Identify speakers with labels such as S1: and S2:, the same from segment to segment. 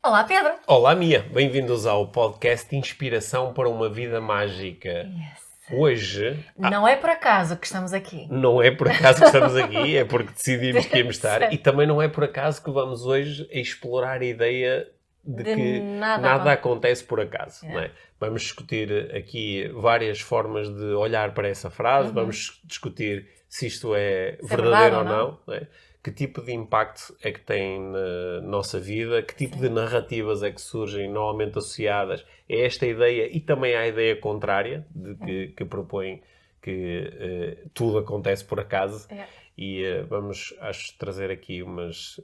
S1: Olá, Pedro.
S2: Olá, Mia. Bem-vindos ao podcast Inspiração para uma Vida Mágica.
S1: Yes.
S2: Hoje,
S1: Não é por acaso que estamos aqui.
S2: não é por acaso que estamos aqui, é porque decidimos que íamos estar.
S1: Certo.
S2: E também não é por acaso que vamos hoje explorar a ideia de que nada acontece por acaso. Não é? Vamos discutir aqui várias formas de olhar para essa frase, vamos discutir se isto é verdadeiro ou não. Não é? Que tipo de impacto é que tem na nossa vida, que tipo de narrativas é que surgem normalmente associadas a esta ideia e também à ideia contrária, de que propõe que tudo acontece por acaso. E vamos, acho, trazer aqui umas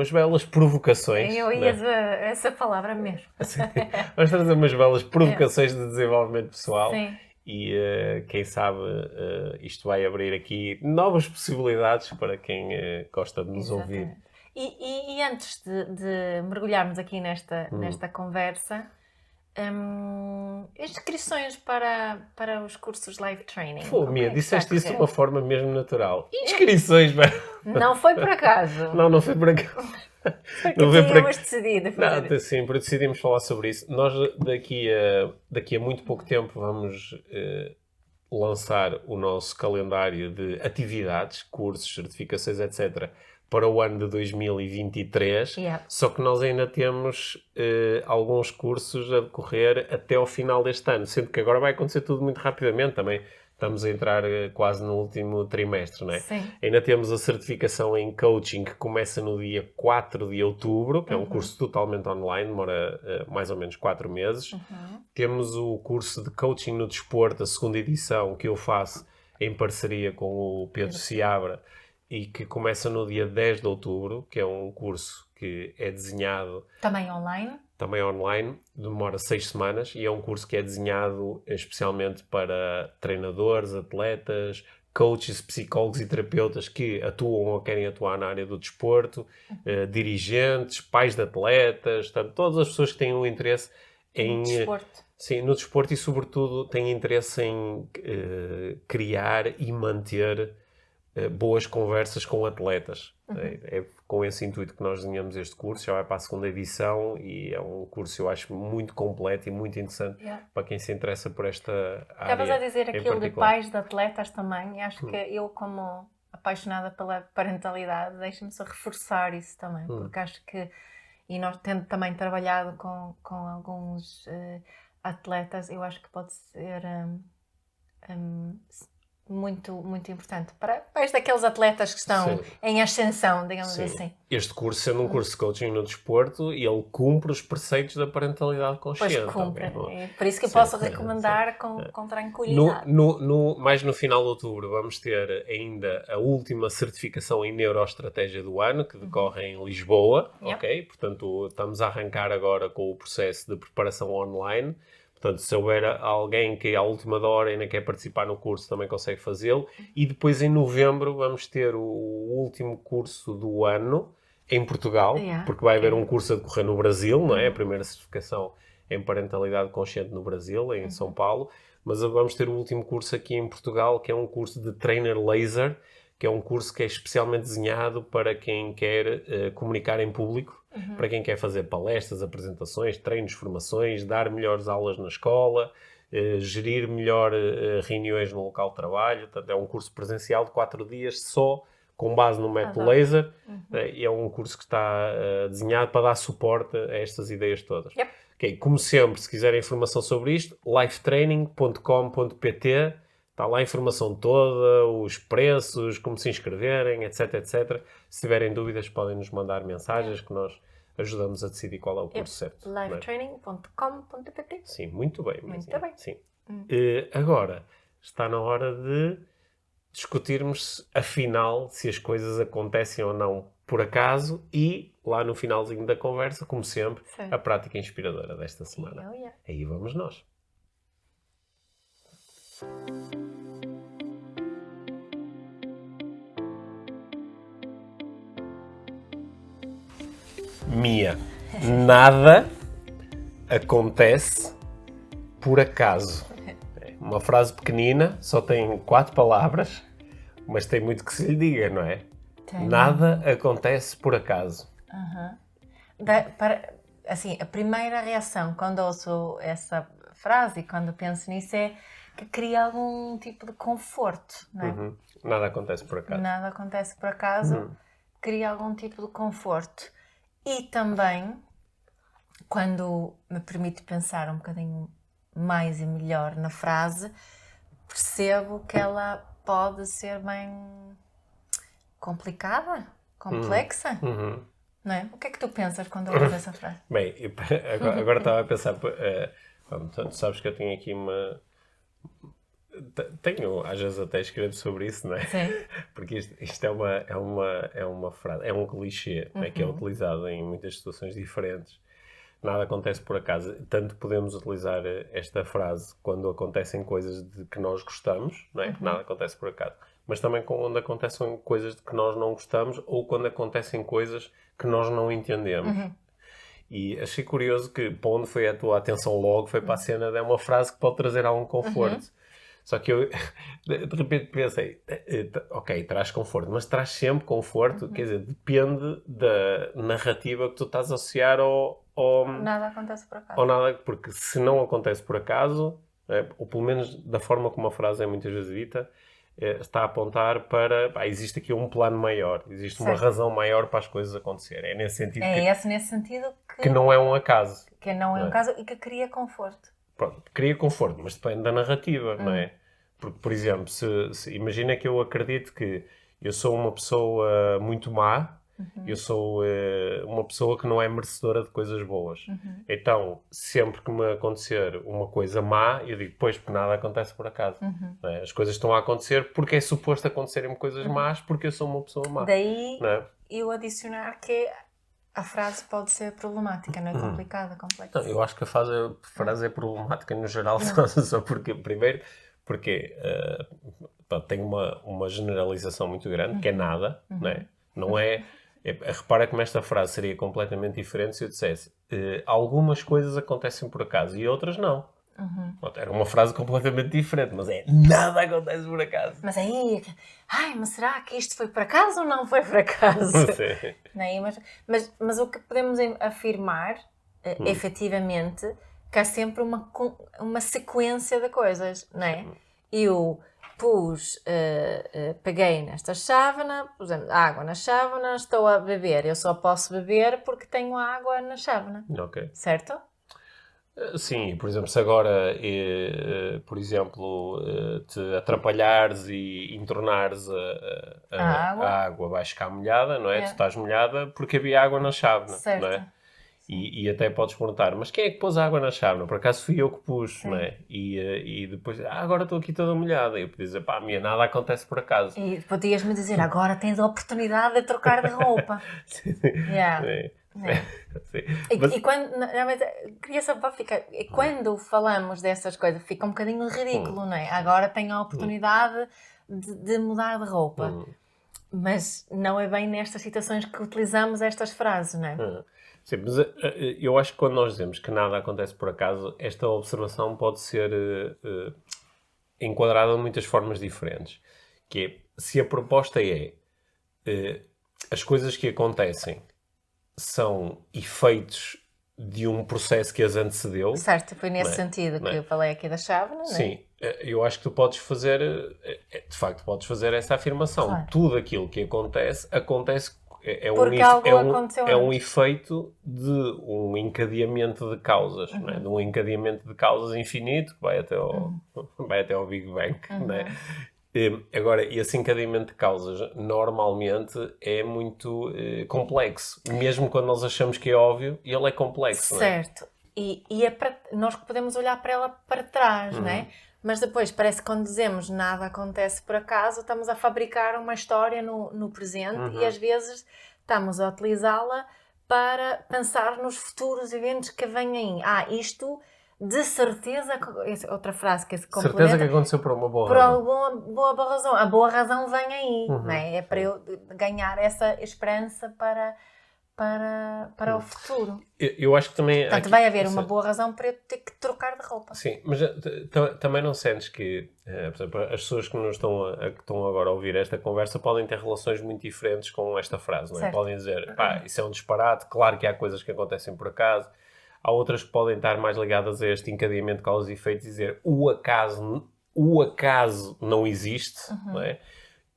S2: belas provocações.
S1: Eu ia dizer essa palavra mesmo.
S2: Vamos trazer umas belas provocações de desenvolvimento pessoal.
S1: Sim.
S2: E quem sabe isto vai abrir aqui novas possibilidades para quem gosta de nos ouvir.
S1: E antes de mergulharmos aqui nesta conversa, inscrições para os cursos Live Training.
S2: Pô, Mia, disseste isso de uma forma mesmo natural. Inscrições,
S1: Não foi por acaso.
S2: Não foi por acaso.
S1: Porque tínhamos decidido fazer
S2: isso. Sim, porque decidimos falar sobre isso. Nós daqui a muito pouco tempo vamos lançar o nosso calendário de atividades, cursos, certificações, etc., para o ano de 2023. Só que nós ainda temos alguns cursos a decorrer até ao final deste ano, sendo que agora vai acontecer tudo muito rapidamente também. Estamos a entrar quase no último trimestre, não é?
S1: Sim.
S2: Ainda temos a certificação em coaching que começa no dia 4 de outubro, que é um curso totalmente online, demora mais ou menos 4 meses. Temos o curso de coaching no desporto, a segunda edição, que eu faço em parceria com o Pedro Seabra e que começa no dia 10 de outubro, que é um curso que é desenhado...
S1: Também online,
S2: demora 6 semanas e é um curso que é desenhado especialmente para treinadores, atletas, coaches, psicólogos e terapeutas que atuam ou querem atuar na área do desporto, dirigentes, pais de atletas, portanto, todas as pessoas que têm um interesse em...
S1: desporto.
S2: Sim, no desporto e sobretudo têm interesse em criar e manter boas conversas com atletas. É com esse intuito que nós desenhamos este curso, já vai para a segunda edição e é um curso, eu acho, muito completo e muito interessante para quem se interessa por esta área.
S1: Estavas a dizer aquilo de pais de atletas também, e acho que eu, como apaixonada pela parentalidade, deixa-me só reforçar isso também, porque acho que, e nós tendo também trabalhado com alguns atletas, eu acho que pode ser... muito, muito importante para daqueles atletas que estão em ascensão, digamos assim.
S2: Este curso, sendo um curso de coaching no desporto, ele cumpre os preceitos da parentalidade consciente.
S1: Pois cumpre. É por isso que eu posso recomendar com tranquilidade.
S2: Mais no final de outubro vamos ter ainda a última certificação em neuroestratégia do ano, que decorre em Lisboa. Ok? Portanto, estamos a arrancar agora com o processo de preparação online. Portanto, se houver alguém que à última hora ainda quer participar no curso, também consegue fazê-lo. E depois, em novembro, vamos ter o último curso do ano em Portugal, porque vai haver um curso a decorrer no Brasil, não é? A primeira certificação em parentalidade consciente no Brasil, em São Paulo. Mas vamos ter o último curso aqui em Portugal, que é um curso de Trainer Laser, que é um curso que é especialmente desenhado para quem quer comunicar em público, para quem quer fazer palestras, apresentações, treinos, formações, dar melhores aulas na escola, gerir melhor reuniões no local de trabalho. Portanto, é um curso presencial de 4 dias só com base no método laser. E é um curso que está desenhado para dar suporte a estas ideias todas. Okay, como sempre, se quiserem informação sobre isto, lifetraining.com.pt. Está lá a informação toda, os preços, como se inscreverem, etc, etc. Se tiverem dúvidas, podem nos mandar mensagens que nós ajudamos a decidir qual é o curso certo.
S1: Lifetraining.com.pt.
S2: Sim, muito bem.
S1: Muito bem.
S2: Sim. Agora, está na hora de discutirmos, afinal, se as coisas acontecem ou não por acaso e, lá no finalzinho da conversa, como sempre, a prática inspiradora desta semana. Aí vamos nós. Mia, nada acontece por acaso. Uma frase pequenina, só tem 4 palavras, mas tem muito que se lhe diga, não é? Nada acontece por acaso.
S1: assim, a primeira reação quando ouço essa frase e quando penso nisso é que cria algum tipo de conforto, não é?
S2: Nada acontece por acaso.
S1: Nada acontece por acaso, cria algum tipo de conforto. E também, quando me permite pensar um bocadinho mais e melhor na frase, percebo que ela pode ser bem complicada, complexa, não é? O que é que tu pensas quando ouves essa frase?
S2: Bem, agora estava a pensar, tu sabes que eu tenho aqui tenho, às vezes até escrevo sobre isso, não é?
S1: Sim.
S2: Porque isto é uma frase, é um clichê, não é? Que é utilizado em muitas situações diferentes. Nada acontece por acaso. Tanto podemos utilizar esta frase quando acontecem coisas de que nós gostamos, não é? Nada acontece por acaso. Mas também quando acontecem coisas de que nós não gostamos ou quando acontecem coisas que nós não entendemos. E achei curioso que para onde foi a tua atenção logo foi para a cena de uma frase que pode trazer algum conforto. Só que eu, de repente, pensei, ok, traz conforto, mas traz sempre conforto, quer dizer, depende da narrativa que tu estás a associar ao
S1: Nada acontece por acaso.
S2: ou nada, porque se não acontece por acaso, ou pelo menos da forma como a frase é muitas vezes dita, está a apontar para, existe aqui um plano maior, existe uma razão maior para as coisas acontecerem. É nesse sentido
S1: nesse sentido
S2: que não é um acaso.
S1: Que não é um caso e que cria conforto.
S2: Pronto, cria conforto, mas depende da narrativa, não é? Porque, por exemplo, se imagina que eu acredito que eu sou uma pessoa muito má, eu sou uma pessoa que não é merecedora de coisas boas. Então, sempre que me acontecer uma coisa má, eu digo, pois, porque nada acontece por acaso. Não é? As coisas estão a acontecer porque é suposto acontecerem coisas más, porque eu sou uma pessoa má.
S1: Daí,
S2: não é?
S1: eu adicionar que a frase pode ser problemática, não é complicada, complexa.
S2: Não, eu acho que a frase é problemática no geral, só porque, primeiro, porque tem uma generalização muito grande, que é nada, não é? Não é... Repara como esta frase seria completamente diferente se eu dissesse algumas coisas acontecem por acaso e outras não. Era uma frase completamente diferente, mas nada acontece por acaso.
S1: Mas aí, mas será que isto foi por acaso ou não foi por acaso?
S2: Sim.
S1: Não é? Mas o que podemos afirmar, efetivamente, que há sempre uma sequência de coisas, não é? Eu peguei nesta chávena, pusemos água na chávena, estou a beber. Eu só posso beber porque tenho água na chávena.
S2: Ok.
S1: Certo?
S2: Sim, por exemplo, se agora, por exemplo, te atrapalhares e entornares a água, vais ficar molhada, não é? Tu estás molhada porque havia água na chávena,
S1: certo.
S2: não é? E até podes perguntar, mas quem é que pôs a água na chávena? Por acaso fui eu que pus, não é? E depois, agora estou aqui toda molhada. E eu podia dizer, minha nada acontece por acaso.
S1: E podias-me dizer, agora tens a oportunidade de trocar de roupa.
S2: Sim.
S1: Sim. E quando, queria só para ficar, quando falamos dessas coisas, fica um bocadinho ridículo, não é? Agora tenho a oportunidade de mudar de roupa. Mas não é bem nestas situações que utilizamos estas frases, não é?
S2: Sim, mas eu acho que quando nós dizemos que nada acontece por acaso, esta observação pode ser enquadrada de muitas formas diferentes. Que é, se a proposta é as coisas que acontecem são efeitos de um processo que as antecedeu.
S1: Certo, foi nesse sentido que eu falei aqui da chávena, não é?
S2: Sim, eu acho que tu podes fazer, de facto, podes fazer essa afirmação. Claro. Tudo aquilo que acontece é um efeito de um encadeamento de causas, não é? De um encadeamento de causas infinito que vai até ao Big Bang, não é? Agora, esse encadeamento de causas normalmente é muito complexo. Mesmo quando nós achamos que é óbvio, ele é complexo.
S1: Certo. Não é? E nós podemos olhar para ela para trás, não é? Mas depois parece que quando dizemos nada acontece por acaso, estamos a fabricar uma história no presente e às vezes estamos a utilizá-la para pensar nos futuros eventos que vêm aí. Isto... De certeza, outra frase que se complementa...
S2: Certeza que aconteceu por uma boa razão.
S1: Por uma boa razão. A boa razão vem aí, não é? É para eu ganhar essa esperança para o futuro.
S2: Eu acho que também...
S1: Portanto, vai haver uma boa razão para eu ter que trocar de roupa.
S2: Sim, mas também não sentes que, por exemplo, as pessoas que que estão agora a ouvir esta conversa podem ter relações muito diferentes com esta frase, não é?
S1: Certo.
S2: Podem dizer, pá, isso é um disparate, claro que há coisas que acontecem por acaso. Há outras que podem estar mais ligadas a este encadeamento de causa e efeito e dizer o acaso não existe, não é?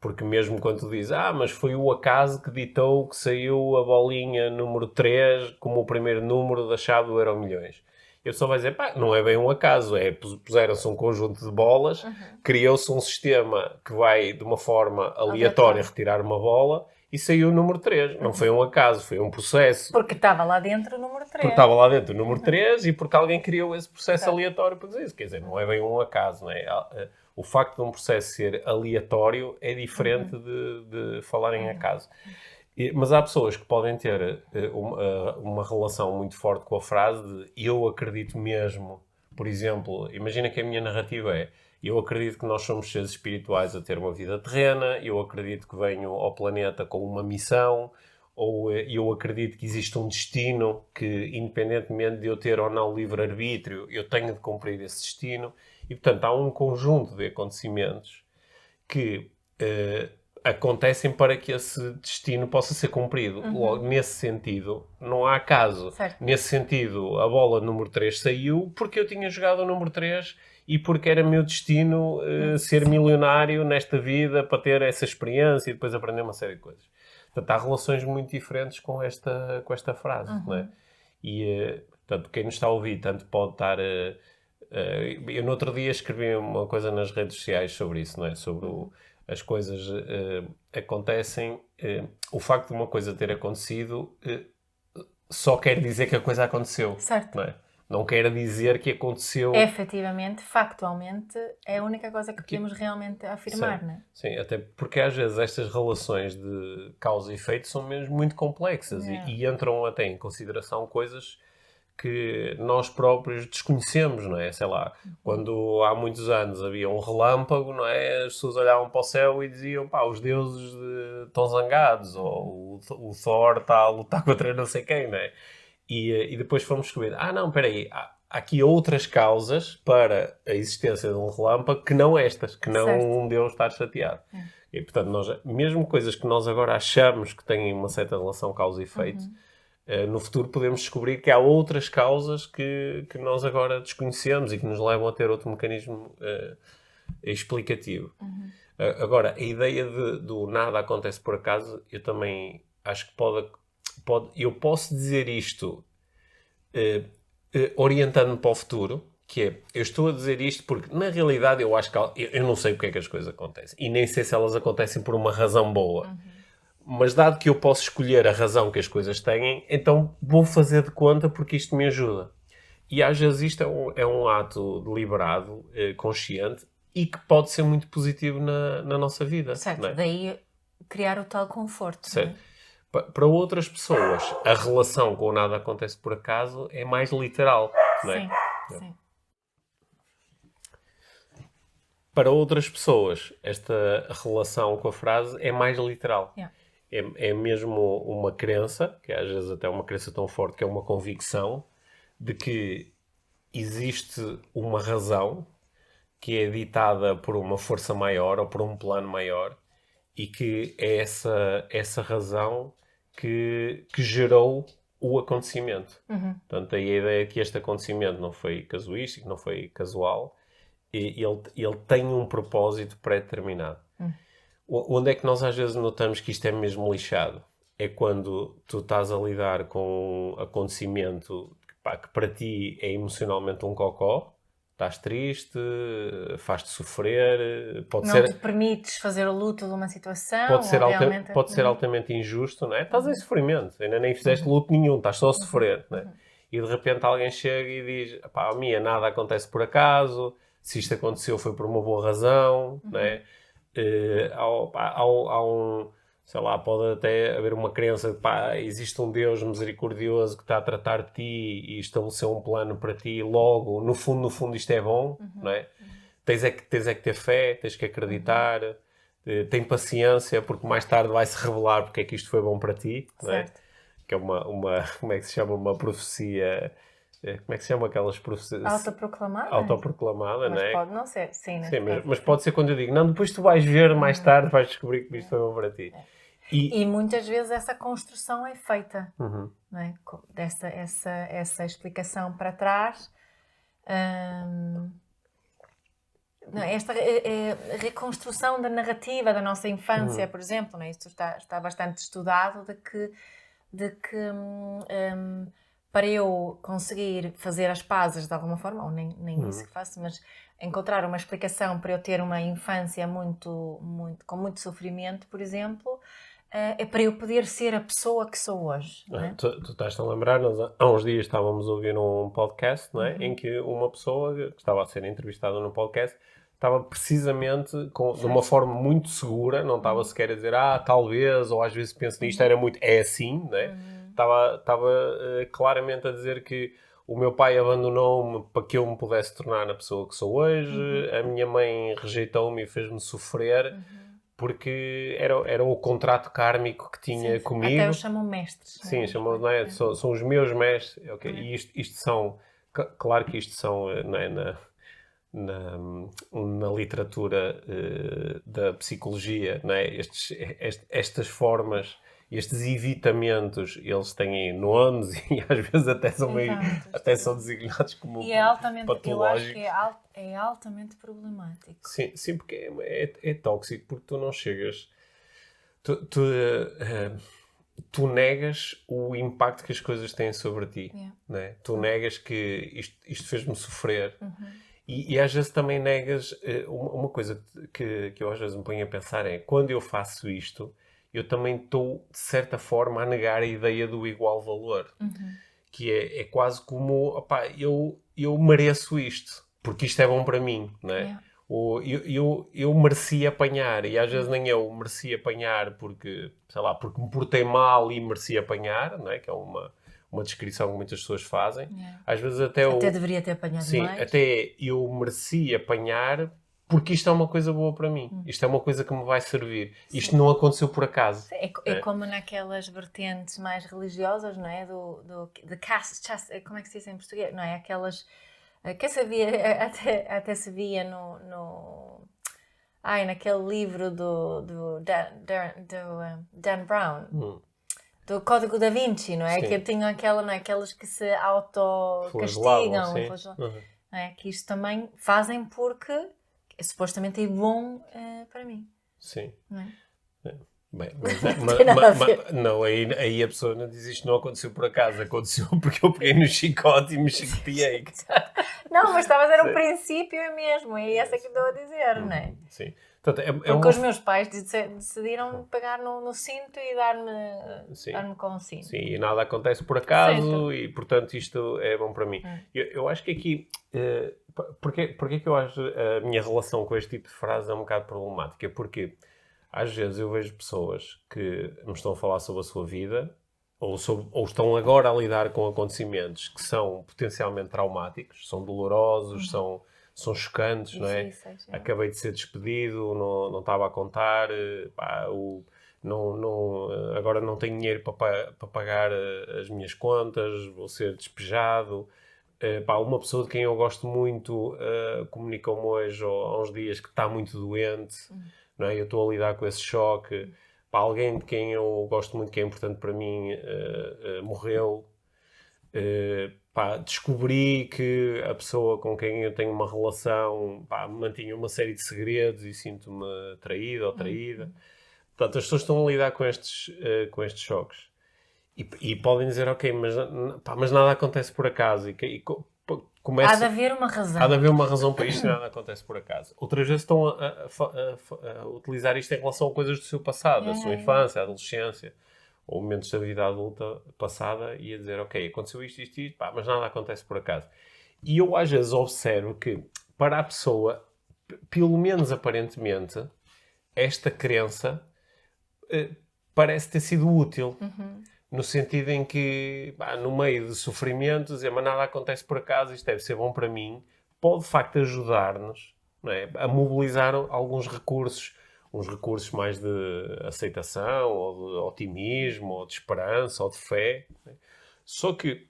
S2: Porque mesmo quando tu dizes, mas foi o acaso que ditou que saiu a bolinha número 3 como o primeiro número da chave do Euromilhões. Eu só vai dizer, não é bem um acaso, puseram-se um conjunto de bolas, criou-se um sistema que vai de uma forma aleatória retirar uma bola e saiu o número 3. Não foi um acaso, foi um processo.
S1: Porque estava lá dentro o número 3.
S2: Porque estava lá dentro o número 3 e porque alguém criou esse processo aleatório para dizer isso. Quer dizer, não é bem um acaso, não é? O facto de um processo ser aleatório é diferente de falar em acaso. Mas há pessoas que podem ter uma relação muito forte com a frase de eu acredito mesmo. Por exemplo, imagina que a minha narrativa é eu acredito que nós somos seres espirituais a ter uma vida terrena, eu acredito que venho ao planeta com uma missão, ou eu acredito que existe um destino que, independentemente de eu ter ou não livre-arbítrio, eu tenho de cumprir esse destino. E, portanto, há um conjunto de acontecimentos que acontecem para que esse destino possa ser cumprido. Logo, nesse sentido, não há acaso.
S1: Certo.
S2: Nesse sentido, a bola número 3 saiu porque eu tinha jogado o número 3 e porque era meu destino ser milionário nesta vida para ter essa experiência e depois aprender uma série de coisas. Portanto, há relações muito diferentes com esta frase, não é? E, portanto, quem nos está a ouvir tanto pode estar... eu no outro dia escrevi uma coisa nas redes sociais sobre isso, não é? Sobre as coisas acontecem. O facto de uma coisa ter acontecido só quer dizer que a coisa aconteceu.
S1: Certo.
S2: Não é? Não quer dizer que aconteceu...
S1: Efetivamente, factualmente, é a única coisa que podemos realmente afirmar, não é?
S2: Sim, até porque às vezes estas relações de causa e efeito são mesmo muito complexas e entram até em consideração coisas que nós próprios desconhecemos, não é? Sei lá, quando há muitos anos havia um relâmpago, não é? As pessoas olhavam para o céu e diziam, os deuses estão zangados, ou o Thor está a lutar contra não sei quem, não é? E depois fomos descobrir, não, espera aí, há aqui outras causas para a existência de um relâmpago que não estas, que não um Deus estar chateado. E, portanto, mesmo coisas que nós agora achamos que têm uma certa relação causa e efeito, no futuro podemos descobrir que há outras causas que nós agora desconhecemos e que nos levam a ter outro mecanismo explicativo. Agora, a ideia do nada acontece por acaso, eu também acho que eu posso dizer isto orientando-me para o futuro, que é, eu estou a dizer isto porque, na realidade, eu acho que eu não sei porque é que as coisas acontecem. E nem sei se elas acontecem por uma razão boa. Mas dado que eu posso escolher a razão que as coisas têm, então vou fazer de conta porque isto me ajuda. E às vezes isto é um ato deliberado, consciente, e que pode ser muito positivo na nossa vida.
S1: Certo,
S2: não é?
S1: Daí criar o tal conforto.
S2: Certo. Não é? Para outras pessoas, a relação com o nada acontece por acaso é mais literal. Não é?
S1: Sim.
S2: Para outras pessoas, esta relação com a frase é mais literal. É mesmo uma crença, que às vezes até é uma crença tão forte que é uma convicção, de que existe uma razão que é ditada por uma força maior ou por um plano maior e que é essa razão que gerou o acontecimento. Portanto, a ideia é que este acontecimento não foi casuístico, não foi casual, e ele tem um propósito pré-determinado. Onde é que nós às vezes notamos que isto é mesmo lixado? É quando tu estás a lidar com um acontecimento que para ti é emocionalmente um cocó, estás triste, faz-te sofrer,
S1: não te permites fazer o luto de uma situação,
S2: pode ser altamente injusto, não é? Estás em sofrimento, ainda nem fizeste luto nenhum, estás só a sofrer, não é? E de repente alguém chega e diz, a minha nada acontece por acaso, se isto aconteceu foi por uma boa razão, não é? Há sei lá, pode até haver uma crença de existe um Deus misericordioso que está a tratar de ti e estabeleceu um plano para ti, logo, no fundo isto é bom, não é? Tens é que ter fé, tens que acreditar, tem paciência, porque mais tarde vai-se revelar porque é que isto foi bom para ti, não é? que é como é que se chama, uma profecia, como é que se chama aquelas profecias? Autoproclamada,
S1: mas
S2: não é?
S1: Pode não ser, sim,
S2: mas pode ser quando eu digo, não, depois tu vais ver mais tarde, vais descobrir que isto foi bom para ti.
S1: E muitas vezes essa construção é feita, não é? Essa explicação para trás, esta reconstrução da narrativa da nossa infância, por exemplo, não é? Isto está bastante estudado de que para eu conseguir fazer as pazes de alguma forma, ou nem isso que faço, mas encontrar uma explicação para eu ter uma infância com muito sofrimento, por exemplo, é para eu poder ser a pessoa que sou hoje. Não é?
S2: Tu estás-te a lembrar, nós há uns dias estávamos a ouvir um podcast, não é? Em que uma pessoa que estava a ser entrevistada no podcast estava precisamente de uma forma muito segura, não estava sequer a dizer, talvez, ou às vezes penso nisto, era muito, é assim, não é? Estava claramente a dizer que o meu pai abandonou-me para que eu me pudesse tornar a pessoa que sou hoje, a minha mãe rejeitou-me e fez-me sofrer, porque era o contrato kármico que tinha comigo.
S1: Até os chamam mestres.
S2: Sim, chamam, não é? São os meus mestres. Okay. E isto são, claro que isto são, não é? Na literatura da psicologia, não é? Estas formas, estes evitamentos, eles têm nomes e às vezes até são designados como patológicos.
S1: Eu acho que é altamente problemático.
S2: Sim, porque é tóxico, porque tu não chegas... Tu negas o impacto que as coisas têm sobre ti. Não é? Tu negas que isto fez-me sofrer. E às vezes também negas uma coisa que eu às vezes me ponho a pensar é, quando eu faço isto, eu também estou, de certa forma, a negar a ideia do igual valor. Que é quase como, opá, eu mereço isto, porque isto é bom para mim, não é? Eu mereci apanhar, e às vezes nem eu mereci apanhar porque, sei lá, porque me portei mal e mereci apanhar, não é? Que é uma descrição que muitas pessoas fazem. Às vezes até
S1: deveria ter apanhado mais.
S2: Até eu mereci apanhar porque isto é uma coisa boa para mim. Isto é uma coisa que me vai servir. Isto não aconteceu por acaso.
S1: É como naquelas vertentes mais religiosas, não é? Como é que se diz em português? Não é? Aquelas... que até se via naquele livro do Dan Brown. Do Código da Vinci, não é? Sim. Que tinham aquelas que se auto-castigam. Não é? Que isto também fazem porque supostamente é bom para mim.
S2: Sim.
S1: Não é?
S2: Bem, não, aí a pessoa não diz isto não aconteceu por acaso, aconteceu porque eu peguei no chicote e me chicoteei.
S1: Não, mas estava a dizer um princípio mesmo, é essa que estou a dizer, não é?
S2: Sim.
S1: Portanto, porque os meus pais decidiram pegar no cinto e dar-me com o cinto.
S2: Sim, e nada acontece por acaso e, portanto, isto é bom para mim. Eu acho que aqui... Porquê que eu acho a minha relação com este tipo de frase é um bocado problemática? Porque às vezes eu vejo pessoas que me estão a falar sobre a sua vida ou estão agora a lidar com acontecimentos que são potencialmente traumáticos, são dolorosos, são chocantes, não é? Acabei de ser despedido, não estava a contar, agora não tenho dinheiro para pagar as minhas contas, vou ser despejado. Uma pessoa de quem eu gosto muito comunicou-me hoje há uns dias que está muito doente, não é? Eu estou a lidar com esse choque. Alguém de quem eu gosto muito, que é importante para mim, morreu. Descobri que a pessoa com quem eu tenho uma relação mantinha uma série de segredos e sinto-me traído ou traída. Portanto, as pessoas estão a lidar com estes choques. E podem dizer, ok, mas nada acontece por acaso.
S1: Há de haver uma razão.
S2: Há de haver uma razão para isto e nada acontece por acaso. Outras vezes estão a utilizar isto em relação a coisas do seu passado, a sua infância, a adolescência, ou momentos da vida adulta passada, e a dizer, ok, aconteceu isto, mas nada acontece por acaso. E eu às vezes observo que, para a pessoa, pelo menos aparentemente, esta crença parece ter sido útil. No sentido em que, no meio de sofrimento, dizer, mas nada acontece por acaso, isto deve ser bom para mim, pode de facto ajudar-nos, não é? A mobilizar alguns recursos uns recursos mais de aceitação, ou de otimismo, ou de esperança, ou de fé. Né? Só que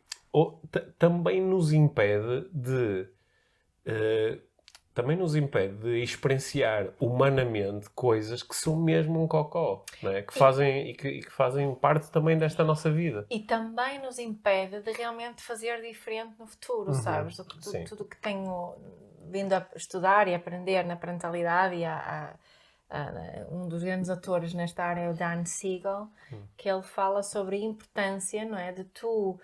S2: também nos impede de experienciar humanamente coisas que são mesmo um cocó, não é? Que fazem parte também desta nossa vida.
S1: E também nos impede de realmente fazer diferente no futuro, sabes? Tudo que tenho vindo a estudar e aprender na parentalidade, e um dos grandes atores nesta área é o Dan Siegel, que ele fala sobre a importância, não é? De tu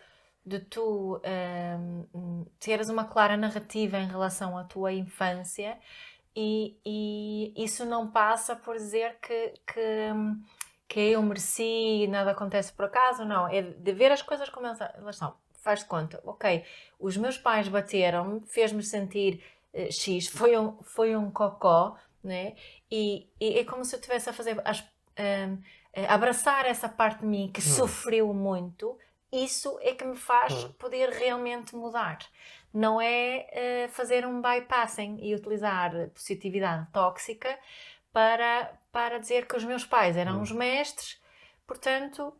S1: teres uma clara narrativa em relação à tua infância, e isso não passa por dizer que eu mereci e nada acontece por acaso, não. É de ver as coisas como elas são. Faz de conta, ok, os meus pais bateram-me, fez-me sentir X, foi um cocó, né? E é como se eu estivesse a fazer abraçar essa parte de mim que sofreu muito. Isso é que me faz poder realmente mudar. Não é fazer um bypassing e utilizar positividade tóxica para dizer que os meus pais eram os mestres, portanto,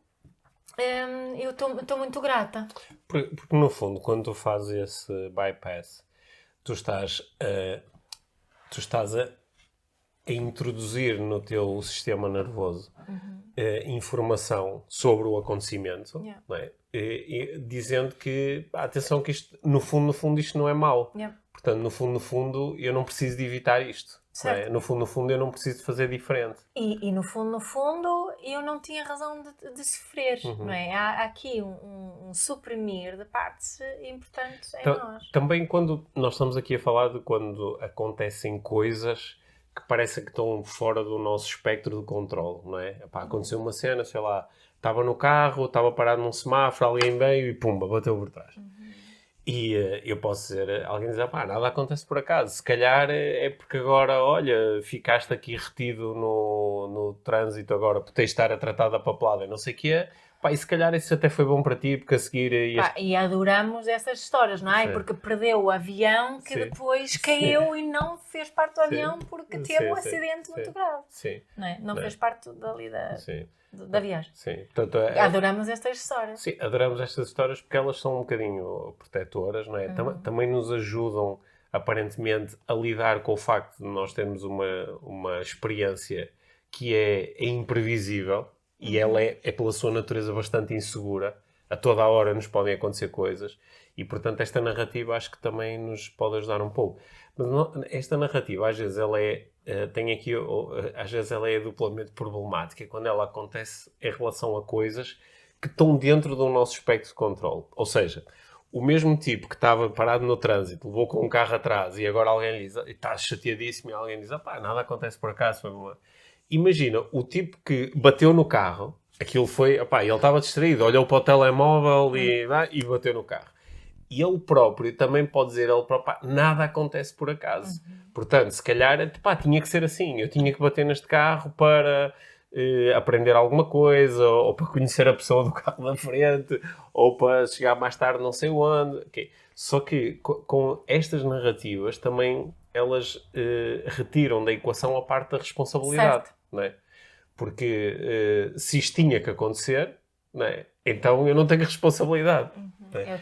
S1: eu estou muito grata.
S2: Porque, no fundo, quando tu fazes esse bypass, tu estás a introduzir no teu sistema nervoso informação sobre o acontecimento, não é? Dizendo que, atenção, que isto, no fundo, isto não é mau. Portanto, no fundo, eu não preciso de evitar isto. Não é? No fundo, eu não preciso de fazer diferente.
S1: E no fundo, eu não tinha razão de sofrer, não é? Há aqui um suprimir de partes importantes em nós.
S2: Também quando nós estamos aqui a falar de quando acontecem coisas que parecem que estão fora do nosso espectro de controle, não é? Epá, aconteceu uma cena, sei lá, estava no carro, estava parado num semáforo, alguém veio e pumba, bateu por trás. E eu posso dizer, alguém diz, pá, nada acontece por acaso. Se calhar é porque agora, olha, ficaste aqui retido no trânsito agora por teres de estar a tratar da papelada e não sei o que é. Pá, e se calhar isso até foi bom para ti, porque a seguir...
S1: E adoramos essas histórias, não é? Sim. Porque perdeu o avião que depois caiu e não fez parte do avião porque teve um acidente muito grave.
S2: Sim.
S1: Não fez parte dali da viagem.
S2: Sim. Portanto,
S1: adoramos estas histórias.
S2: Sim, adoramos estas histórias porque elas são um bocadinho protetoras, não é? Também nos ajudam, aparentemente, a lidar com o facto de nós termos uma experiência que é imprevisível. E ela é, pela sua natureza, bastante insegura. A toda a hora nos podem acontecer coisas. E, portanto, esta narrativa acho que também nos pode ajudar um pouco. Mas esta narrativa, às vezes, às vezes ela é duplamente problemática quando ela acontece em relação a coisas que estão dentro do nosso espectro de controle. Ou seja, o mesmo tipo que estava parado no trânsito, levou com um carro atrás e agora alguém lhe diz, está chateadíssimo, e alguém diz, nada acontece por acaso, foi uma... Imagina, o tipo que bateu no carro, aquilo foi... ele estava distraído, olhou para o telemóvel e bateu no carro. E ele próprio também pode dizer, nada acontece por acaso. Portanto, se calhar, tinha que ser assim. Eu tinha que bater neste carro para aprender alguma coisa, ou para conhecer a pessoa do carro da frente, ou para chegar mais tarde não sei onde. Okay. Só que com estas narrativas também elas retiram da equação a parte da responsabilidade. Certo. Não é? Porque se isto tinha que acontecer, não é? Então eu não tenho responsabilidade.
S1: Eu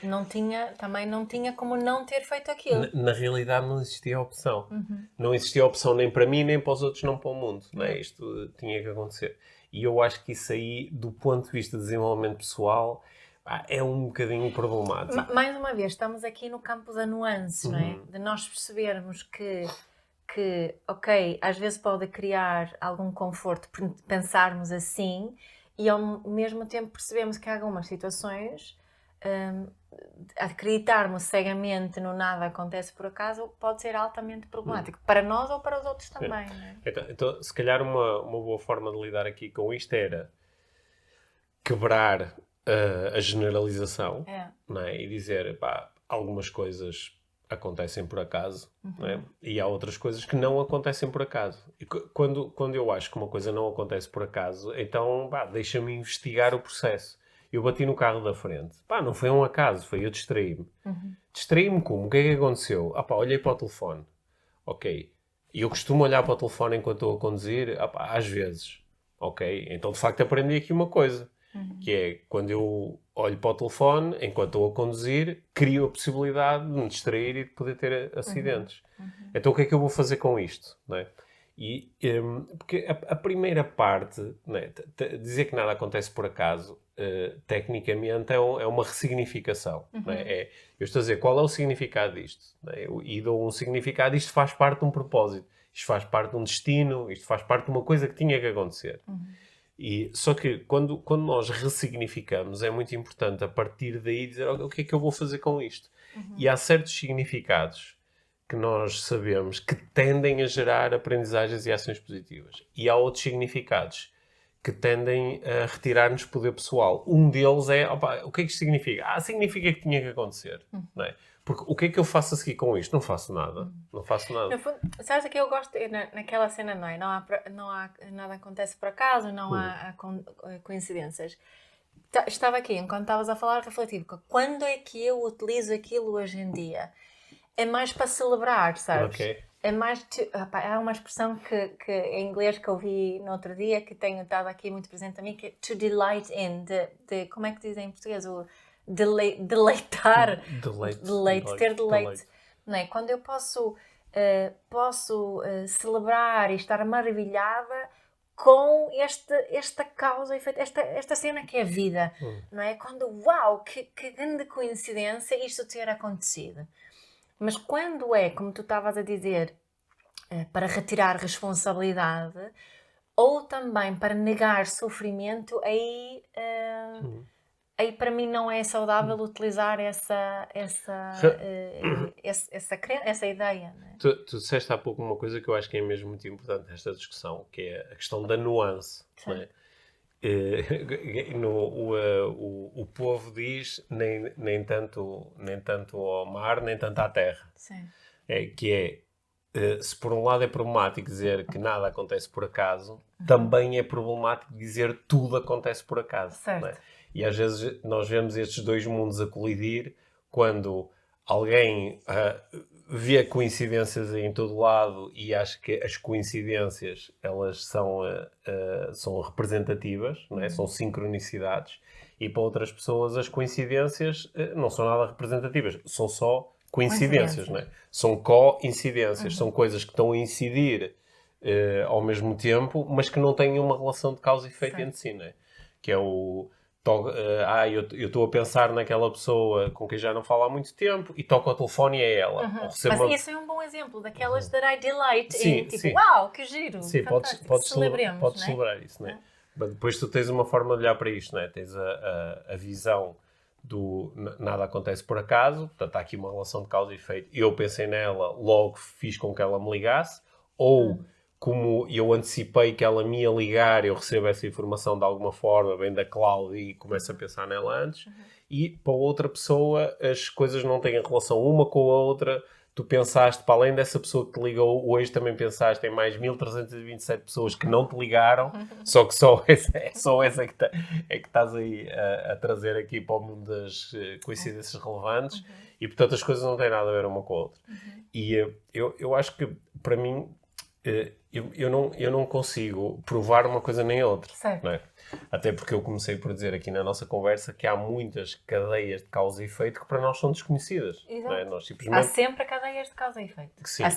S1: também não tinha como não ter feito aquilo.
S2: Na realidade não existia opção. Não existia opção nem para mim, nem para os outros, não para o mundo. Não é? Isto tinha que acontecer. E eu acho que isso aí, do ponto de vista de desenvolvimento pessoal, é um bocadinho problemático.
S1: Mais uma vez, estamos aqui no campo da nuance, não é? De nós percebermos que, ok, às vezes pode criar algum conforto pensarmos assim, e ao mesmo tempo percebemos que há algumas situações, acreditarmos cegamente no nada acontece por acaso pode ser altamente problemático, para nós ou para os outros também. Não é?
S2: Então, se calhar uma boa forma de lidar aqui com isto era quebrar a generalização, não é? E dizer, algumas coisas acontecem por acaso, não é? E há outras coisas que não acontecem por acaso. E quando eu acho que uma coisa não acontece por acaso, então deixa-me investigar o processo. Eu bati no carro da frente. Não foi um acaso, foi eu distraí-me. Distraí-me como? O que é que aconteceu? Olhei para o telefone. Ok. E eu costumo olhar para o telefone enquanto estou a conduzir, às vezes. Ok? Então, de facto, aprendi aqui uma coisa. Que é, quando eu olho para o telefone, enquanto estou a conduzir, crio a possibilidade de me distrair e de poder ter acidentes. Então, o que é que eu vou fazer com isto? Não é? Porque a primeira parte, não é? Dizer que nada acontece por acaso, tecnicamente é uma ressignificação. Não é? Eu estou a dizer qual é o significado disto. Não é? E dou um significado, isto faz parte de um propósito, isto faz parte de um destino, isto faz parte de uma coisa que tinha que acontecer. Só que quando nós ressignificamos, é muito importante a partir daí dizer o que é que eu vou fazer com isto. E há certos significados que nós sabemos que tendem a gerar aprendizagens e ações positivas. E há outros significados que tendem a retirar-nos poder pessoal. Um deles é, o que é que isto significa? Significa que tinha que acontecer. Não é? Porque o que é que eu faço a seguir com isto? Não faço nada. Não faço nada.
S1: No fundo, sabes o que eu gosto? Naquela cena, não é? Não há nada acontece por acaso, não há coincidências. Estava aqui, enquanto estavas a falar, refletivo. Quando é que eu utilizo aquilo hoje em dia? É mais para celebrar, sabes?
S2: Okay.
S1: É mais... há uma expressão que em inglês que eu vi no outro dia, que tenho estado aqui muito presente a mim, que é to delight in. Como é que dizem em português? Deleitar. Ter deleite. Não é? Quando eu posso celebrar e estar maravilhada com esta causa, esta cena que é a vida. Não é? Quando, uau, que grande coincidência isto ter acontecido. Mas quando é, como tu estavas a dizer, para retirar responsabilidade ou também para negar sofrimento, aí para mim não é saudável utilizar essa ideia. Não é?
S2: Tu disseste há pouco uma coisa que eu acho que é mesmo muito importante nesta discussão, que é a questão da nuance. Não é? O povo diz nem tanto ao mar, nem tanto à terra.
S1: Sim.
S2: Se por um lado é problemático dizer que nada acontece por acaso, também é problemático dizer tudo acontece por acaso. Não é? E às vezes nós vemos estes dois mundos a colidir quando alguém vê coincidências em todo lado e acha que as coincidências elas são representativas, não é? São sincronicidades, e para outras pessoas as coincidências não são nada representativas, são só coincidências. Não é? São coincidências, são coisas que estão a incidir ao mesmo tempo, mas que não têm uma relação de causa e efeito entre si, não é? Que é o... eu estou a pensar naquela pessoa com quem já não falo há muito tempo e toco o telefone e é ela.
S1: Mas isso é um bom exemplo daquelas that I delight in, tipo, uau, que giro,
S2: sim, podes celebrar isso, não é? Mas depois tu tens uma forma de olhar para isto, não é? Tens a visão do nada acontece por acaso, portanto há aqui uma relação de causa e efeito. Eu pensei nela, logo fiz com que ela me ligasse, ou... como eu antecipei que ela me ia ligar, eu recebo essa informação de alguma forma, vem da cloud e começo a pensar nela antes. E para outra pessoa, as coisas não têm relação uma com a outra. Tu pensaste, para além dessa pessoa que te ligou, hoje também pensaste em mais 1327 pessoas que não te ligaram, só que só essa que estás aí a trazer aqui para o mundo das coincidências relevantes. E, portanto, as coisas não têm nada a ver uma com a outra. E eu acho que, para mim, eu não consigo provar uma coisa nem outra. Não é? Até porque eu comecei por dizer aqui na nossa conversa que há muitas cadeias de causa e efeito que para nós são desconhecidas. Não é? Nós simplesmente...
S1: Há sempre cadeias de causa e efeito.
S2: Sim,
S1: há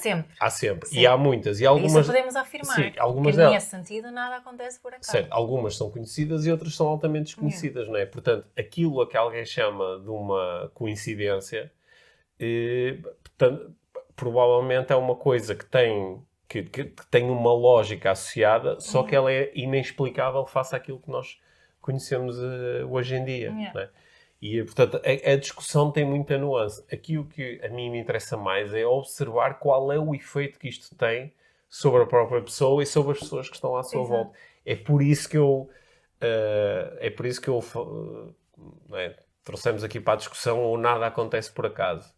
S1: sempre.
S2: Sim. E há muitas. E algumas...
S1: Isso podemos afirmar.
S2: Sim, algumas
S1: que nesse sentido nada acontece por acaso.
S2: Certo. Algumas são conhecidas e outras são altamente desconhecidas. Não é? Portanto, aquilo a que alguém chama de uma coincidência, portanto, provavelmente é uma coisa que tem uma lógica associada, só que ela é inexplicável face àquilo que nós conhecemos hoje em dia. Não é? E, portanto, a discussão tem muita nuance. Aqui o que a mim me interessa mais é observar qual é o efeito que isto tem sobre a própria pessoa e sobre as pessoas que estão à sua volta. É por isso que eu... não é? Trouxemos aqui para a discussão o nada acontece por acaso.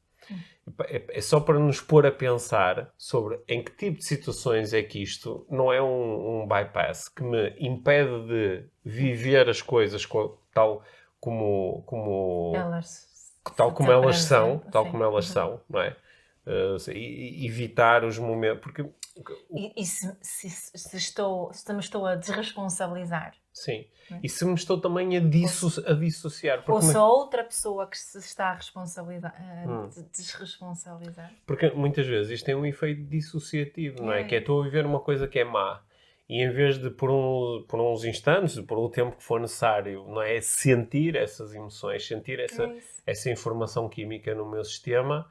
S2: É só para nos pôr a pensar sobre em que tipo de situações é que isto não é um bypass que me impede de viver as coisas tal como elas são, não é? evitar os momentos... Porque...
S1: E se me estou a desresponsabilizar?
S2: Sim. E se me estou também a dissociar?
S1: Ou se outra pessoa que se está a desresponsabilizar?
S2: Porque muitas vezes isto tem um efeito dissociativo, não é? Que é estou a viver uma coisa que é má. E em vez de, por uns instantes, por um tempo que for necessário, não é? Sentir essas emoções, sentir essa informação química no meu sistema,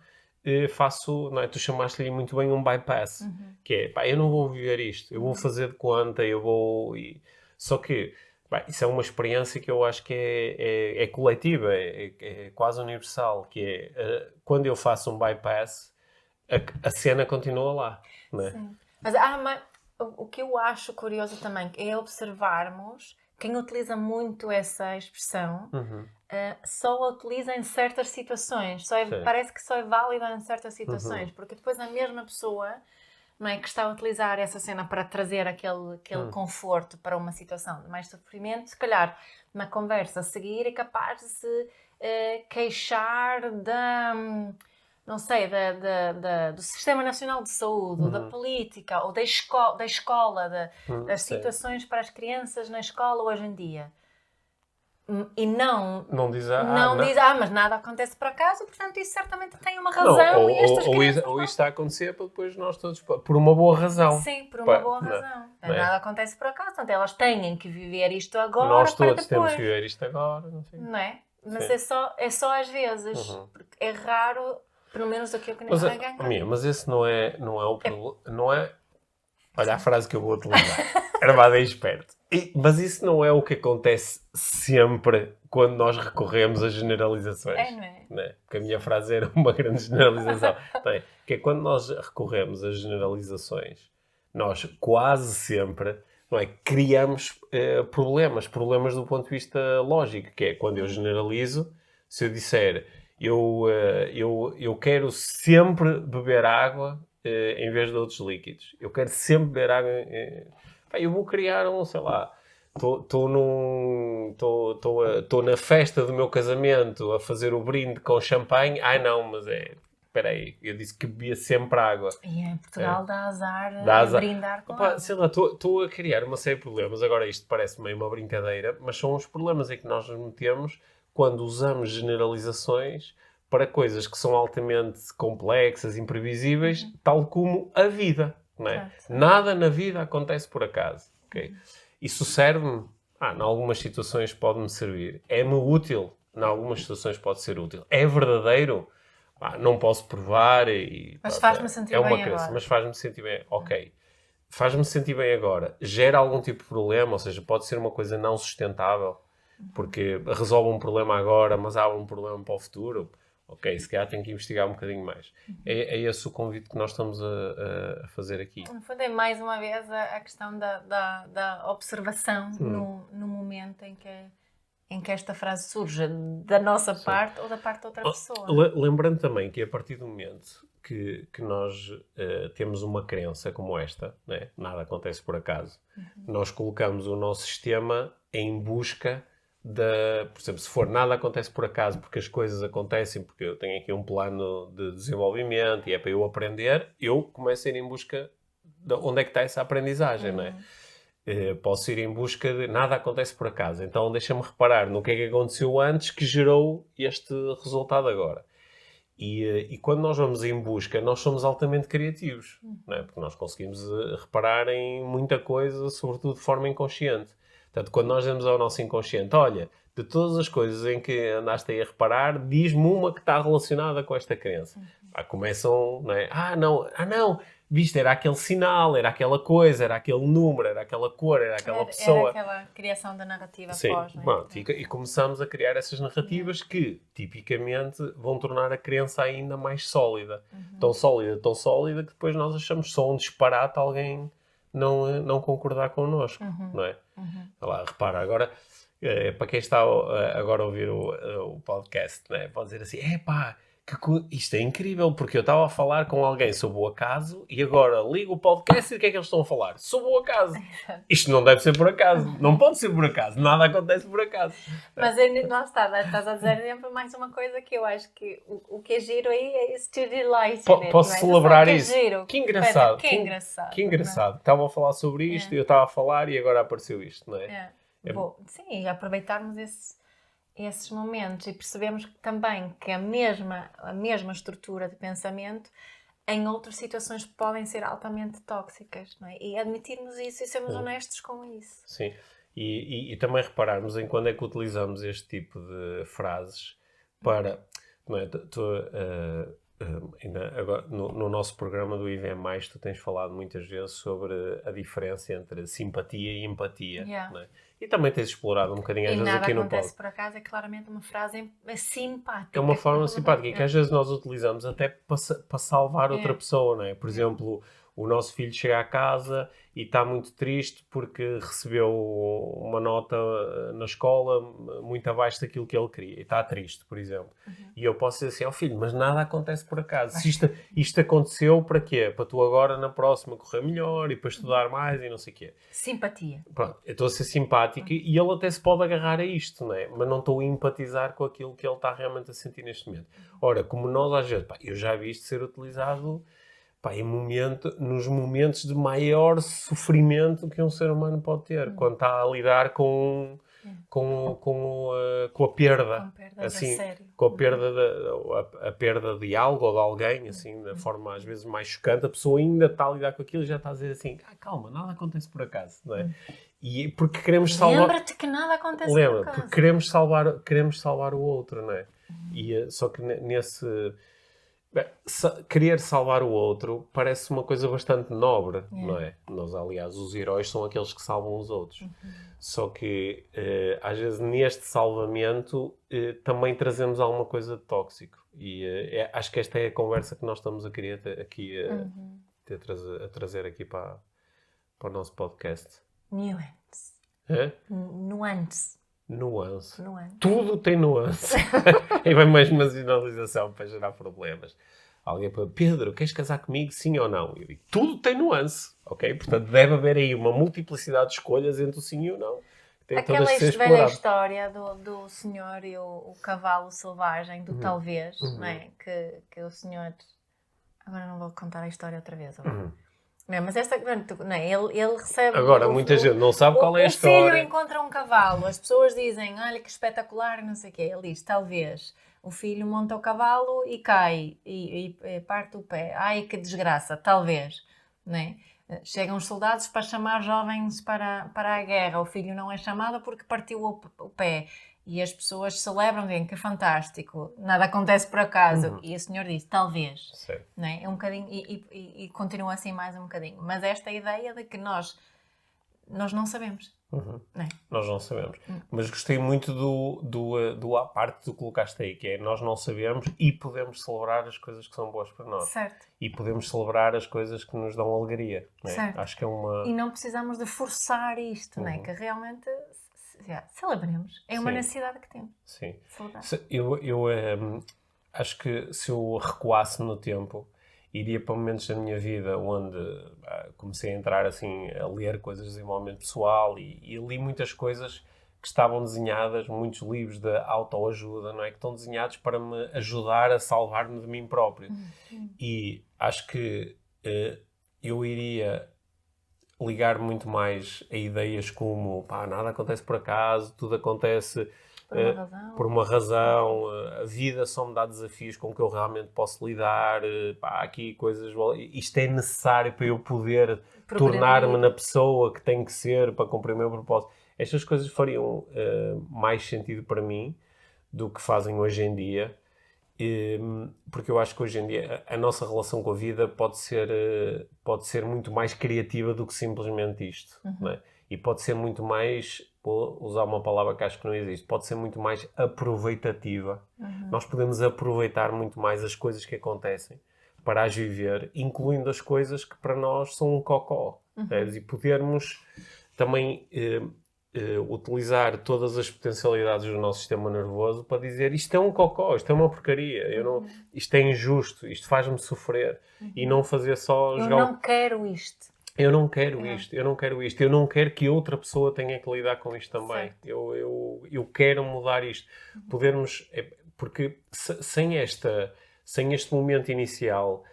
S2: faço, não é? Tu chamaste-lhe muito bem um bypass. Que é, pá, eu não vou viver isto. Eu vou fazer de conta, eu vou... Só que, pá, isso é uma experiência que eu acho que é coletiva, é quase universal, que é, quando eu faço um bypass, a cena continua lá, não é?
S1: Sim. Mas o que eu acho curioso também é observarmos quem utiliza muito essa expressão, só a utiliza em certas situações. Parece que só é válida em certas situações, porque depois a mesma pessoa, não é, que está a utilizar essa cena para trazer aquele conforto para uma situação de mais sofrimento, se calhar na conversa a seguir é capaz de se queixar não sei, do Sistema Nacional de Saúde, da política, ou da escola, das situações para as crianças na escola hoje em dia. E não diz, mas nada acontece por acaso, portanto isso certamente tem uma razão.
S2: Ou isto está a acontecer para depois nós todos, por uma boa razão.
S1: Sim, por uma boa razão. Nada acontece por acaso, portanto elas têm que viver isto agora.
S2: Nós todos temos que viver isto agora.
S1: Não é? Mas é só às vezes, porque é raro, pelo menos aquilo que ninguém ganha.
S2: Mas esse não é o problema. Não é... Olha a frase que eu vou utilizar. Armado e esperto. Mas isso não é o que acontece sempre quando nós recorremos a generalizações.
S1: Não é?
S2: Porque a minha frase era uma grande generalização. Que é quando nós recorremos a generalizações, nós quase sempre, não é, criamos problemas do ponto de vista lógico, que é quando eu generalizo, se eu disser eu quero sempre beber água em vez de outros líquidos. Eu quero sempre beber água. Eu vou criar sei lá, estou na festa do meu casamento a fazer o brinde com champanhe. Não, mas espera aí, eu disse que bebia sempre água.
S1: E em Portugal dá azar brindar com
S2: água. Sei lá, estou a criar uma série de problemas. Agora isto parece meio uma brincadeira, mas são os problemas em que nós nos metemos quando usamos generalizações para coisas que são altamente complexas, imprevisíveis, tal como a vida, não é? Nada na vida acontece por acaso, ok? Isso serve-me? Em algumas situações pode-me servir. É-me útil? Em algumas situações pode ser útil. É verdadeiro? Não posso provar
S1: mas faz-me sentir bem agora.
S2: Mas faz-me sentir bem. Ok. Faz-me sentir bem agora. Gera algum tipo de problema? Ou seja, pode ser uma coisa não sustentável? Porque resolve um problema agora, mas abre um problema para o futuro? Ok, se calhar tenho que investigar um bocadinho mais. É esse o convite que nós estamos a fazer aqui.
S1: No fundo é mais uma vez a questão da observação no momento em que esta frase surge, da nossa parte ou da parte de outra pessoa.
S2: Lembrando também que a partir do momento que nós temos uma crença como esta, né? Nada acontece por acaso, nós colocamos o nosso sistema em busca por exemplo, se for nada acontece por acaso, porque as coisas acontecem, porque eu tenho aqui um plano de desenvolvimento e é para eu aprender, eu começo a ir em busca de onde é que está essa aprendizagem, não é? Posso ir em busca de nada acontece por acaso, então deixa-me reparar no que é que aconteceu antes que gerou este resultado agora. E quando nós vamos em busca, nós somos altamente criativos, não é? Porque nós conseguimos reparar em muita coisa, sobretudo de forma inconsciente. Portanto, quando nós damos ao nosso inconsciente, olha, de todas as coisas em que andaste aí a reparar, diz-me uma que está relacionada com esta crença. Começam, não é? Não, viste, era aquele sinal, era aquela coisa, era aquele número, era aquela cor, era aquela pessoa.
S1: Era aquela criação da narrativa
S2: pós, não é? E começamos a criar essas narrativas que, tipicamente, vão tornar a crença ainda mais sólida. Tão sólida, que depois nós achamos só um disparate alguém não concordar connosco, não é? Lá, repara, agora, para quem está agora a ouvir o podcast, né? Pode dizer assim, Isto é incrível, porque eu estava a falar com alguém sobre o acaso e agora ligo o podcast e o que é que eles estão a falar? Sobre o acaso. Isto não deve ser por acaso. Não pode ser por acaso. Nada acontece por acaso.
S1: Mas lá está, estás a dizer sempre mais uma coisa que eu acho que o que é giro aí é esse to delight.
S2: Posso celebrar isso?
S1: Giro.
S2: Que engraçado.
S1: Que engraçado.
S2: Que engraçado. Estava a falar sobre isto e eu estava a falar e agora apareceu isto, não é?
S1: Sim, e aproveitarmos esses momentos e percebemos também que a mesma estrutura de pensamento em outras situações podem ser altamente tóxicas, não é? E admitirmos isso e sermos honestos com isso.
S2: Sim, e também repararmos em quando é que utilizamos este tipo de frases para... Não é? Ainda agora, no nosso programa do IVM+, tu tens falado muitas vezes sobre a diferença entre simpatia e empatia, não é? E também tens explorado um bocadinho às vezes aqui no podcast.
S1: E nada acontece por acaso, é claramente uma frase simpática.
S2: É uma forma simpática e que às vezes nós utilizamos até para salvar outra pessoa, não é? Por exemplo, o nosso filho chega à casa e está muito triste porque recebeu uma nota na escola muito abaixo daquilo que ele queria. E está triste, por exemplo. E eu posso dizer assim, filho, mas nada acontece por acaso. Se isto aconteceu, para quê? Para tu agora, na próxima, correr melhor e para estudar mais e não sei o quê.
S1: Simpatia.
S2: Pronto, eu estou a ser simpático e ele até se pode agarrar a isto, não é? Mas não estou a empatizar com aquilo que ele está realmente a sentir neste momento. Ora, como nós às vezes, eu já vi isto ser utilizado... nos momentos de maior sofrimento que um ser humano pode ter, quando está a lidar com a perda, assim, com a perda a perda de algo ou de alguém, assim, da forma às vezes mais chocante, a pessoa ainda está a lidar com aquilo e já está a dizer assim, calma, nada acontece por acaso, não é? E porque queremos salvar...
S1: Lembra-te que nada acontece por acaso.
S2: Porque queremos salvar o outro, não é? E só que nesse... querer salvar o outro parece uma coisa bastante nobre, não é? Nós, aliás, os heróis são aqueles que salvam os outros. Só que, às vezes, neste salvamento, também trazemos alguma coisa de tóxico. E acho que esta é a conversa que nós estamos a querer a trazer aqui para o nosso podcast.
S1: Nuance.
S2: Nuance. Tudo tem nuance. E vem mais uma sinalização para gerar problemas. Alguém para Pedro, queres casar comigo, sim ou não? Eu digo, tudo tem nuance, ok? Portanto, deve haver aí uma multiplicidade de escolhas entre o sim e o não. Tem
S1: aquela velha história do senhor e o cavalo selvagem, do talvez, não é? Que o senhor... Agora não vou contar a história outra vez, não, mas esta, não é? Ele recebe...
S2: Agora, muita gente não sabe qual é a história.
S1: O filho encontra um cavalo, as pessoas dizem, olha que espetacular, não sei o quê. Ele diz, talvez. O filho monta o cavalo e cai, e parte o pé. Ai, que desgraça, talvez. Não é? Chegam os soldados para chamar jovens para a guerra. O filho não é chamado porque partiu o pé. E as pessoas celebram, dizem que fantástico, nada acontece por acaso. E o senhor diz, talvez. Não é? É um bocadinho, e continua assim mais um bocadinho. Mas esta ideia de que nós não sabemos. Não é?
S2: Nós não sabemos. Mas gostei muito do à parte que tu colocaste aí, que é nós não sabemos e podemos celebrar as coisas que são boas para nós.
S1: Certo.
S2: E podemos celebrar as coisas que nos dão alegria. Não é?
S1: Certo.
S2: Acho que é uma...
S1: E não precisamos de forçar isto, não é? Que realmente... celebremos. É uma necessidade que temos.
S2: Sim.
S1: Celebrar.
S2: Eu acho que se eu recuasse no tempo, iria para momentos da minha vida onde comecei a entrar assim, a ler coisas de desenvolvimento pessoal e li muitas coisas que estavam desenhadas, muitos livros de autoajuda, não é? Que estão desenhados para me ajudar a salvar-me de mim próprio. E acho que eu iria... ligar muito mais a ideias como nada acontece por acaso, tudo acontece por uma razão, a vida só me dá desafios com que eu realmente posso lidar, há aqui coisas, isto é necessário para eu poder tornar-me na pessoa que tenho que ser para cumprir o meu propósito. Estas coisas fariam mais sentido para mim do que fazem hoje em dia. Porque eu acho que hoje em dia a nossa relação com a vida pode ser muito mais criativa do que simplesmente isto, não é? E pode ser muito mais, vou usar uma palavra que acho que não existe, pode ser muito mais aproveitativa. Nós podemos aproveitar muito mais as coisas que acontecem para as viver, incluindo as coisas que para nós são um cocó. E podermos também utilizar todas as potencialidades do nosso sistema nervoso para dizer isto é um cocó, isto é uma porcaria, isto é injusto, isto faz-me sofrer. E não fazer só
S1: eu não quero isto.
S2: Eu não quero isto, eu não quero isto, eu não quero que outra pessoa tenha que lidar com isto também. Eu quero mudar isto. Podermos... Porque sem este momento inicial...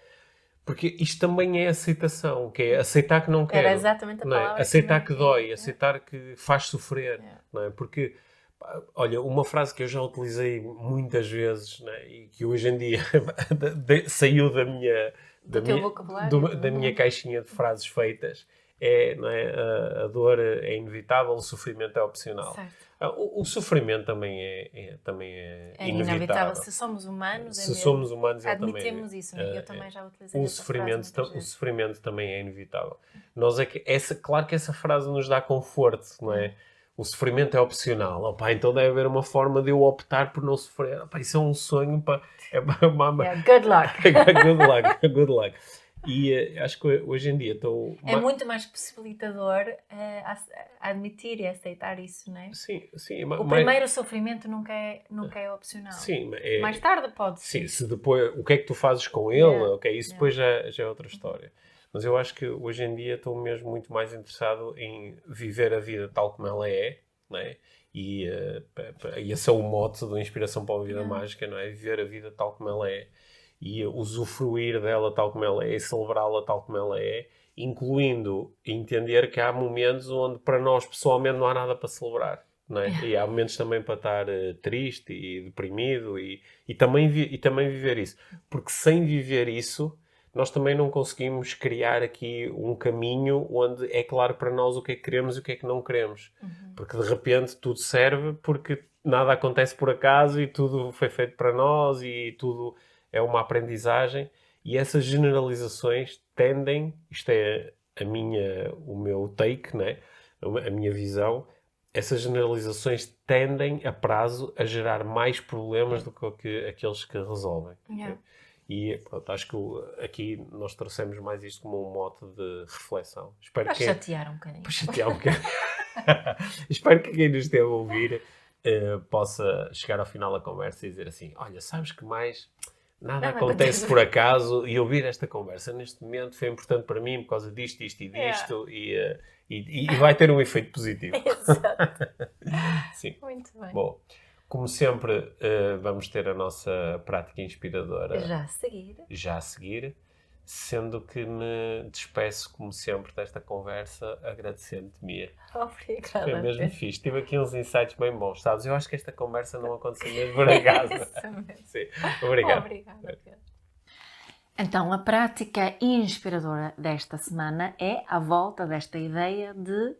S2: Porque isto também é aceitação, que é aceitar que não quero.
S1: Era exatamente a palavra.
S2: Aceitar que dói, aceitar que faz sofrer. Não é? Porque, olha, uma frase que eu já utilizei muitas vezes, não é? E que hoje em dia saiu da minha caixinha de frases feitas, não é? A dor é inevitável, o sofrimento é opcional.
S1: Certo.
S2: O sofrimento também é inevitável.
S1: Se somos humanos,
S2: somos humanos,
S1: admitemos isso. Eu também já utilizei
S2: o sofrimento também é inevitável. Claro que essa frase nos dá conforto, não é? O sofrimento é opcional. Opa, então deve haver uma forma de eu optar por não sofrer. Opa, isso é um sonho.
S1: Good luck.
S2: Good luck. E acho que hoje em dia estou...
S1: É muito mais possibilitador admitir e aceitar isso, não é?
S2: Sim.
S1: Primeiro sofrimento nunca é opcional.
S2: Sim.
S1: Mais tarde pode ser.
S2: Sim, se depois... O que é que tu fazes com ele? Isso depois já é outra história. Mas eu acho que hoje em dia estou mesmo muito mais interessado em viver a vida tal como ela é, não é? E esse é o mote da Inspiração para uma Vida Mágica, não é? Viver a vida tal como ela é. E usufruir dela tal como ela é, e celebrá-la tal como ela é, incluindo entender que há momentos onde para nós pessoalmente não há nada para celebrar, não é? E há momentos também para estar triste e deprimido e também viver isso. Porque sem viver isso, nós também não conseguimos criar aqui um caminho onde é claro para nós o que é que queremos e o que é que não queremos. Porque de repente tudo serve porque nada acontece por acaso e tudo foi feito para nós e tudo... é uma aprendizagem e essas generalizações tendem, isto é o meu take, né? A minha visão, essas generalizações tendem a prazo a gerar mais problemas do que aqueles que resolvem. Né? E pronto, acho que aqui nós trouxemos mais isto como um mote de reflexão.
S1: Para chatear um bocadinho.
S2: Para chatear um bocadinho. Espero que quem nos esteve a ouvir possa chegar ao final da conversa e dizer assim, olha, sabes que mais... Nada acontece por acaso e ouvir esta conversa neste momento foi importante para mim por causa disto, isto e disto e vai ter um efeito positivo.
S1: Exato.
S2: Sim.
S1: Muito bem.
S2: Bom, como sempre, vamos ter a nossa prática inspiradora já a seguir, sendo que me despeço, como sempre, desta conversa agradecendo-te, Mia.
S1: Obrigada.
S2: Foi mesmo fixe. Tive aqui uns insights bem bons, sabes? Eu acho que esta conversa não aconteceu mesmo por acaso. Sim. Obrigado.
S1: Obrigada. Então, a prática inspiradora desta semana é a volta desta ideia de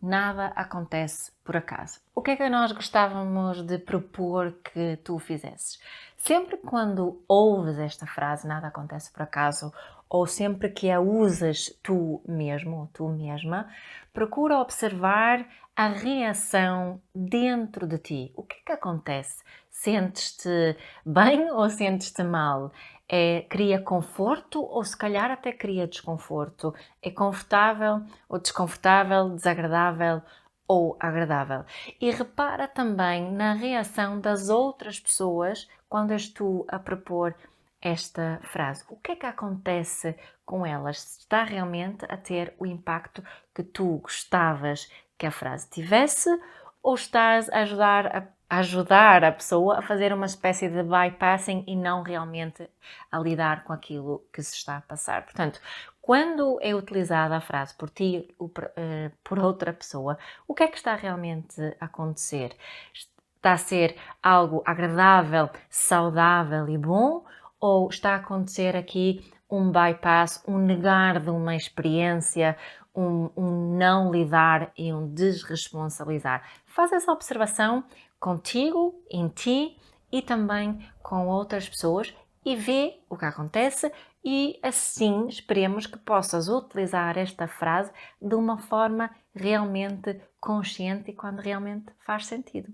S1: nada acontece por acaso. O que é que nós gostávamos de propor que tu fizesses? Sempre quando ouves esta frase, nada acontece por acaso, ou sempre que a usas tu mesmo ou tu mesma, procura observar a reação dentro de ti. O que é que acontece? Sentes-te bem ou sentes-te mal? Cria conforto ou se calhar até cria desconforto? É confortável ou desconfortável, desagradável ou agradável? E repara também na reação das outras pessoas quando és tu a propor esta frase. O que é que acontece com elas? Está realmente a ter o impacto que tu gostavas que a frase tivesse ou estás a ajudar a pessoa a fazer uma espécie de bypassing e não realmente a lidar com aquilo que se está a passar? Portanto, quando é utilizada a frase por ti ou por outra pessoa, o que é que está realmente a acontecer? Está a ser algo agradável, saudável e bom? Ou está a acontecer aqui um bypass, um negar de uma experiência, um não lidar e um desresponsabilizar? Faz essa observação contigo, em ti e também com outras pessoas e vê o que acontece e assim esperemos que possas utilizar esta frase de uma forma realmente consciente e quando realmente faz sentido.